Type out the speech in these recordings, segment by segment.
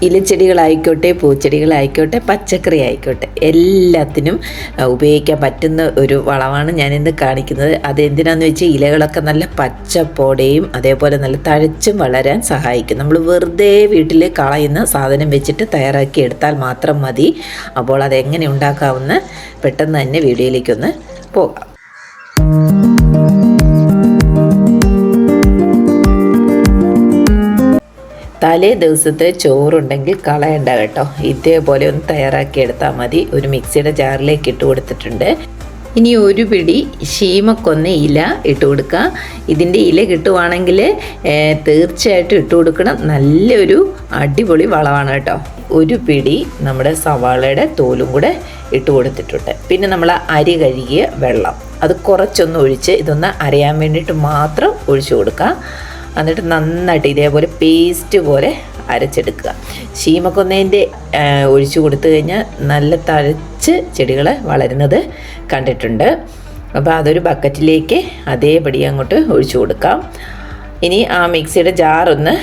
ഇലച്ചെടികളായിക്കോട്ടെ, പൂച്ചെടികളായിക്കോട്ടെ, പച്ചക്കറി ആയിക്കോട്ടെ, എല്ലാത്തിനും ഉപയോഗിക്കാൻ പറ്റുന്ന ഒരു വളമാണ് ഞാനിന്ന് കാണിക്കുന്നത്. അതെന്തിനാണെന്ന് വെച്ചാൽ ഇലകളൊക്കെ നല്ല പച്ചപ്പോടെയും അതേപോലെ നല്ല തഴച്ചും വളരാൻ സഹായിക്കും. നമ്മൾ വെറുതെ വീട്ടിൽ കളയുന്ന സാധനം വെച്ചിട്ട് തയ്യാറാക്കി എടുത്താൽ മാത്രം മതി. അപ്പോൾ അതെങ്ങനെ ഉണ്ടാക്കാമെന്ന് പെട്ടെന്ന് തന്നെ വീഡിയോയിലേക്കൊന്ന് പോകാം. തലേ ദിവസത്തെ ചോറുണ്ടെങ്കിൽ കളയണ്ട കേട്ടോ. ഇതേപോലെ ഒന്ന് തയ്യാറാക്കി എടുത്താൽ മതി. ഒരു മിക്സിയുടെ ജാറിലേക്ക് ഇട്ട് കൊടുത്തിട്ടുണ്ട്. ഇനി ഒരു പിടി ശീമക്കൊന്ന ഇല ഇട്ട് കൊടുക്കുക. ഇതിൻ്റെ ഇല കിട്ടുവാണെങ്കിൽ തീർച്ചയായിട്ടും ഇട്ട് കൊടുക്കണം. നല്ലൊരു അടിപൊളി വളമാണ് കേട്ടോ. ഒരു പിടി നമ്മുടെ സവാളയുടെ തോലും കൂടെ ഇട്ട് കൊടുത്തിട്ടുണ്ട്. പിന്നെ നമ്മൾ അരി കഴുകിയ വെള്ളം അത് കുറച്ചൊന്ന് ഒഴിച്ച് ഇതൊന്ന് അരയാൻ വേണ്ടിയിട്ട് മാത്രം ഒഴിച്ചു കൊടുക്കുക. എന്നിട്ട് നന്നായിട്ട് ഇതേപോലെ പേസ്റ്റ് പോലെ അരച്ചെടുക്കുക. ശീമക്കൊന്നേൻ്റെ ഒഴിച്ചു കൊടുത്തു കഴിഞ്ഞാൽ നല്ല തഴച്ച് ചെടികൾ വളരുന്നത് കണ്ടിട്ടുണ്ട്. അപ്പോൾ അതൊരു ബക്കറ്റിലേക്ക് അതേപടി അങ്ങോട്ട് ഒഴിച്ചു കൊടുക്കാം. ഇനി ആ മിക്സിയുടെ ജാറൊന്ന്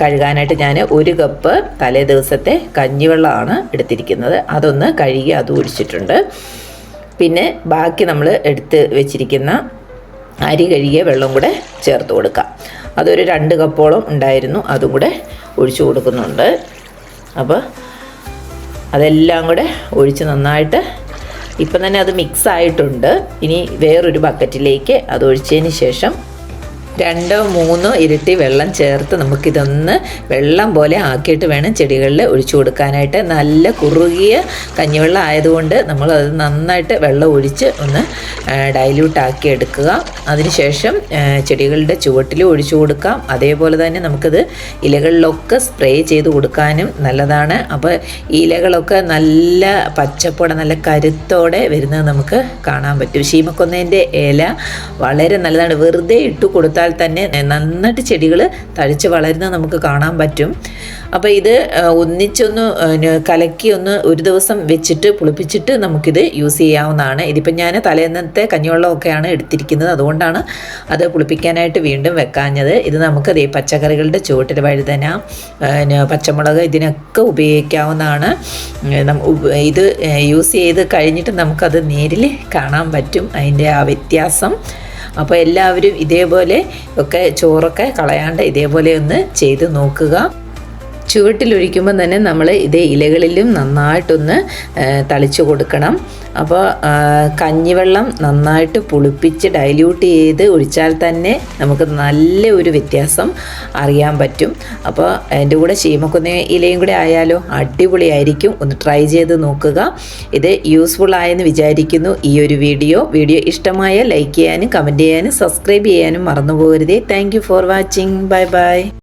കഴുകാനായിട്ട് ഞാൻ 1 കപ്പ് തലേ ദിവസത്തെ കഞ്ഞിവെള്ളമാണ് എടുത്തിരിക്കുന്നത്. അതൊന്ന് കഴുകി അത് ഒഴിച്ചിട്ടുണ്ട്. പിന്നെ ബാക്കി നമ്മൾ എടുത്ത് വെച്ചിരിക്കുന്ന അരി കഴുകിയ വെള്ളം കൂടെ ചേർത്ത് കൊടുക്കാം. അതൊരു 2 കപ്പോളം ഉണ്ടായിരുന്നു, അതും കൂടെ ഒഴിച്ചു കൊടുക്കുന്നുണ്ട്. അപ്പോൾ അതെല്ലാം കൂടെ ഒഴിച്ച് നന്നായിട്ട് ഇപ്പം തന്നെ അത് മിക്സ് ആയിട്ടുണ്ട്. ഇനി വേറൊരു ബക്കറ്റിലേക്ക് അത് ഒഴിച്ചതിന് ശേഷം 2-3 ഇരട്ടി വെള്ളം ചേർത്ത് നമുക്കിതൊന്ന് വെള്ളം പോലെ ആക്കിയിട്ട് വേണം ചെടികളിൽ ഒഴിച്ചു കൊടുക്കാനായിട്ട്. നല്ല കുറുകിയ കഞ്ഞിവെള്ളം ആയതുകൊണ്ട് നമ്മളത് നന്നായിട്ട് വെള്ളം ഒഴിച്ച് ഒന്ന് ഡൈല്യൂട്ടാക്കി എടുക്കുക. അതിനുശേഷം ചെടികളുടെ ചുവട്ടിൽ ഒഴിച്ചു കൊടുക്കാം. അതേപോലെ തന്നെ നമുക്കത് ഇലകളിലൊക്കെ സ്പ്രേ ചെയ്ത് കൊടുക്കാനും നല്ലതാണ്. അപ്പോൾ ഇലകളൊക്കെ നല്ല പച്ചപ്പോടെ നല്ല കരുത്തോടെ വരുന്നത് നമുക്ക് കാണാൻ പറ്റും. ശീമക്കൊന്നേൻ്റെ ഇല വളരെ നല്ലതാണ്. വെറുതെ ഇട്ട് കൊടുത്താൽ തന്നെ നന്നായിട്ട് ചെടികൾ തഴച്ച് വളരുന്നത് നമുക്ക് കാണാൻ പറ്റും. അപ്പോൾ ഇത് ഒന്നിച്ചൊന്ന് കലക്കി ഒരു ദിവസം വെച്ചിട്ട് പുളിപ്പിച്ചിട്ട് നമുക്കിത് യൂസ് ചെയ്യാവുന്നതാണ്. ഇതിപ്പോൾ ഞാൻ തലേന്നത്തെ കഞ്ഞിവെള്ളമൊക്കെയാണ് എടുത്തിരിക്കുന്നത്, അതുകൊണ്ടാണ് അത് പുളിപ്പിക്കാനായിട്ട് വീണ്ടും വെക്കാഞ്ഞത്. ഇത് നമുക്കത് പച്ചക്കറികളുടെ ചുവട്ടിൽ വഴുതന, പച്ചമുളക് ഇതിനൊക്കെ ഉപയോഗിക്കാവുന്നതാണ്. ഇത് യൂസ് ചെയ്ത് കഴിഞ്ഞിട്ട് നമുക്കത് നേരിൽ കാണാൻ പറ്റും അതിൻ്റെ ആ വ്യത്യാസം. അപ്പോൾ എല്ലാവരും ഇതേപോലെ ഒക്കെ ചോറൊക്കെ കളയാണ്ട് ഇതേപോലെ ഒന്ന് ചെയ്ത് നോക്കുക. ചുവട്ടിലൊഴിക്കുമ്പോൾ തന്നെ നമ്മൾ ഇതേ ഇലകളിലും നന്നായിട്ടൊന്ന് തളിച്ചു കൊടുക്കണം. അപ്പോൾ കഞ്ഞിവെള്ളം നന്നായിട്ട് പുളിപ്പിച്ച് ഡൈല്യൂട്ട് ചെയ്ത് ഒഴിച്ചാൽ തന്നെ നമുക്ക് നല്ല ഒരു വ്യത്യാസം അറിയാൻ പറ്റും. അപ്പോൾ അതിൻ്റെ കൂടെ ശീമക്കൊന്ന ഇലയും കൂടെ ആയാലോ അടിപൊളിയായിരിക്കും. ഒന്ന് ട്രൈ ചെയ്ത് നോക്കുക. ഇത് യൂസ്ഫുൾ ആയെന്ന് വിചാരിക്കുന്നു. ഈ ഒരു വീഡിയോ ഇഷ്ടമായ ലൈക്ക് ചെയ്യാനും കമൻറ്റ് ചെയ്യാനും സബ്സ്ക്രൈബ് ചെയ്യാനും മറന്നു പോകരുതേ. Thank you for watching. Bye by.